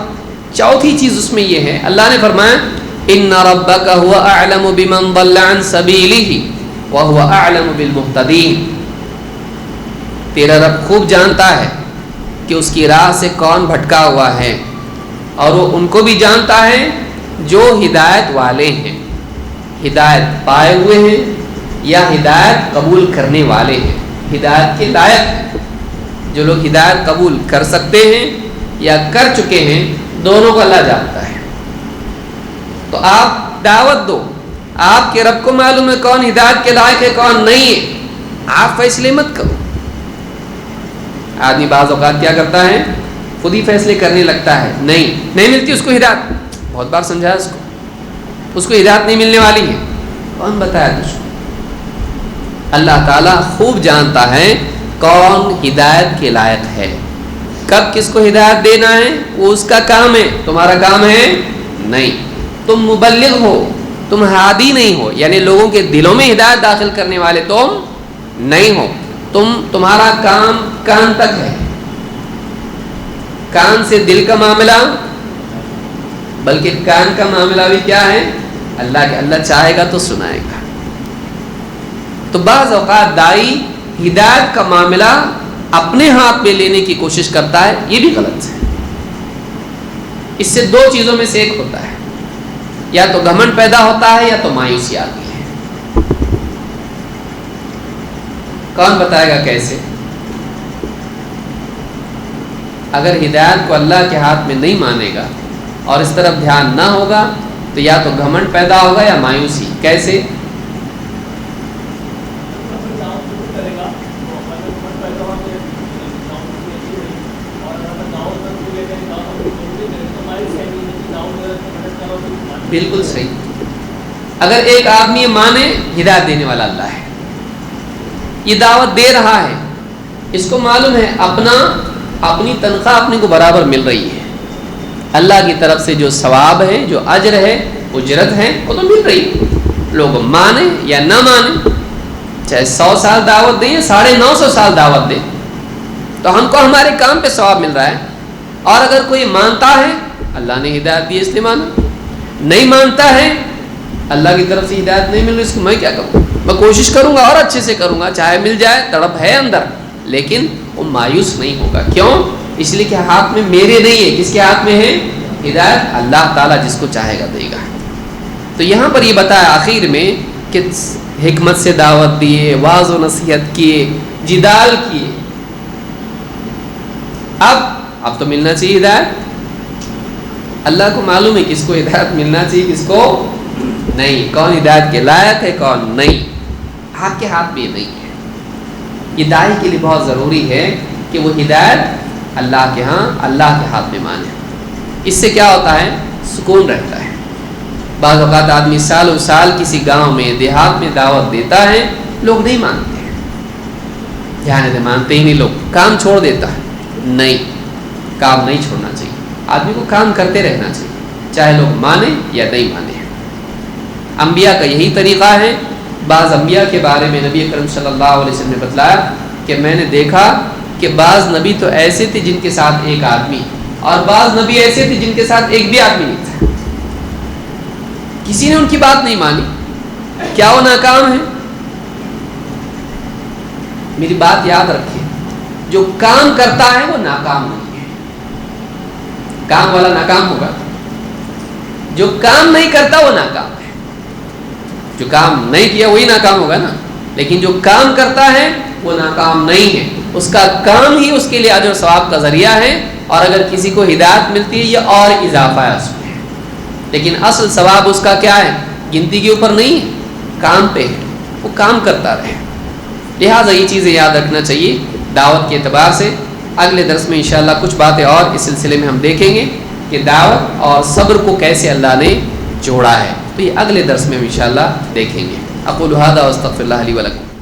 چوتھی چیز اس میں یہ ہے، اللہ نے فرمایا ان ربک هو اعلم بمن ضل عن سبیلہ وهو اعلم بالمہتدین، تیرا رب خوب جانتا ہے کہ اس کی راہ سے کون بھٹکا ہوا ہے، اور وہ ان کو بھی جانتا ہے جو ہدایت والے ہیں، ہدایت پائے ہوئے ہیں یا ہدایت قبول کرنے والے ہیں، ہدایت کے لائق ہیں۔ جو لوگ ہدایت قبول کر سکتے ہیں یا کر چکے ہیں، دونوں کو اللہ جانتا ہے۔ تو آپ دعوت دو، آپ کے رب کو معلوم ہے کون ہدایت کے لائق ہے کون نہیں ہے، آپ فیصلے مت کرو۔ آدمی بعض اوقات کیا کرتا ہے؟ خود ہی فیصلے کرنے لگتا ہے، نہیں ملتی اس کو ہدایت، بہت بار سمجھایا اس کو ہدایت نہیں ملنے والی ہے، کون بتایا تجھ کو؟ اللہ تعالیٰ خوب جانتا ہے کون ہدایت کے لائق ہے، کب کس کو ہدایت دینا ہے، وہ اس کا کام ہے، تمہارا کام ہے نہیں۔ تم مبلغ ہو، تم ہادی نہیں ہو، یعنی لوگوں کے دلوں میں ہدایت داخل کرنے والے تم نہیں ہو، تمہارا کام کان تک ہے، کان سے دل کا معاملہ، بلکہ کان کا معاملہ بھی کیا ہے؟ اللہ چاہے گا تو سنائے گا۔ تو بعض اوقات دائی ہدایت کا معاملہ اپنے ہاتھ میں لینے کی کوشش کرتا ہے، یہ بھی غلط ہے۔ اس سے دو چیزوں میں سے ایک ہوتا ہے، یا تو گھمنڈ پیدا ہوتا ہے یا تو مایوسی آتی ہے۔ کون بتائے گا کیسے؟ اگر ہدایت کو اللہ کے ہاتھ میں نہیں مانے گا اور اس طرف دھیان نہ ہوگا تو یا تو گھمنڈ پیدا ہوگا یا مایوسی. کیسے؟ بالکل صحیح. اگر ایک آدمی مانے ہدایت دینے والا اللہ ہے, یہ دعوت دے رہا ہے, اس کو معلوم ہے اپنی تنخواہ اپنے کو برابر مل رہی ہے, اللہ کی طرف سے جو ثواب ہے, جو اجر ہے, اجرت ہے, وہ تو مل رہی ہے. لوگ مانے یا نہ مانے, چاہے 100 سال دعوت دیں یا 950 سال دعوت دیں, تو ہم کو ہمارے کام پہ ثواب مل رہا ہے. اور اگر کوئی مانتا ہے اللہ نے ہدایت دی اس لیے مانا, نہیں مانتا ہے اللہ کی طرف سے ہدایت نہیں مل رہی, اس کو میں کیا کروں؟ میں کوشش کروں گا اور اچھے سے کروں گا, چاہے مل جائے, تڑپ ہے اندر, لیکن وہ مایوس نہیں ہوگا. کیوں؟ اس لیے کہ ہاتھ میں میرے نہیں ہے. کس کے ہاتھ میں ہے ہدایت؟ اللہ تعالیٰ جس کو چاہے گا دے گا. تو یہاں پر یہ بتایا آخر میں کہ حکمت سے دعوت دیے, واعظ و نصیحت کیے, جدال کیے. اب تو ملنا چاہیے ہدایت. اللہ کو معلوم ہے کس کو ہدایت ملنا چاہیے, کس کو نہیں, کون ہدایت کے لائق ہے, کون نہیں. آپ کے ہاتھ میں نہیں ہے. یہ داعی کے لیے بہت ضروری ہے کہ وہ ہدایت اللہ کے ہاں, اللہ کے ہاتھ میں مانے. اس سے کیا ہوتا ہے؟ سکون رہتا ہے. بعض اوقات آدمی سالوں سال کسی گاؤں میں, دیہات میں دعوت دیتا ہے, لوگ نہیں مانتے ہیں, جانے مانتے ہی نہیں لوگ, کام چھوڑ دیتا ہے. نہیں, کام نہیں چھوڑنا چاہیے, آدمی کو کام کرتے رہنا چاہیے, چاہے لوگ مانے یا نہیں مانے. انبیاء کا یہی طریقہ ہے. بعض انبیاء کے بارے میں نبی اکرم صلی اللہ علیہ وسلم نے بتلایا کہ میں نے دیکھا کہ بعض نبی تو ایسے تھے جن کے ساتھ ایک آدمی, اور بعض نبی ایسے تھے جن کے ساتھ ایک بھی آدمی نہیں تھا. کسی نے ان کی بات نہیں مانی. کیا وہ ناکام ہے؟ میری بات یاد رکھیں, جو کام کرتا ہے وہ ناکام نہیں ہے. کام والا ناکام ہوگا, جو کام نہیں کرتا وہ ناکام ہے. جو کام نہیں کیا وہی ناکام ہوگا نا, لیکن جو کام کرتا ہے وہ ناکام نہیں ہے. اس کا کام ہی اس کے لیے اجر و ثواب کا ذریعہ ہے, اور اگر کسی کو ہدایت ملتی ہے یہ اور اضافہ ہے اس میں. لیکن اصل ثواب اس کا کیا ہے؟ گنتی کے اوپر نہیں ہے, کام پہ ہے. وہ کام کرتا رہے. لہٰذا یہ چیزیں یاد رکھنا چاہیے دعوت کے اعتبار سے. اگلے درس میں انشاءاللہ کچھ باتیں اور اس سلسلے میں ہم دیکھیں گے کہ دعوت اور صبر کو کیسے اللہ نے جوڑا ہے. تو یہ اگلے درس میں ہم انشاءاللہ دیکھیں گے. اقول ھذا واستغفر اللہ لی ولکم.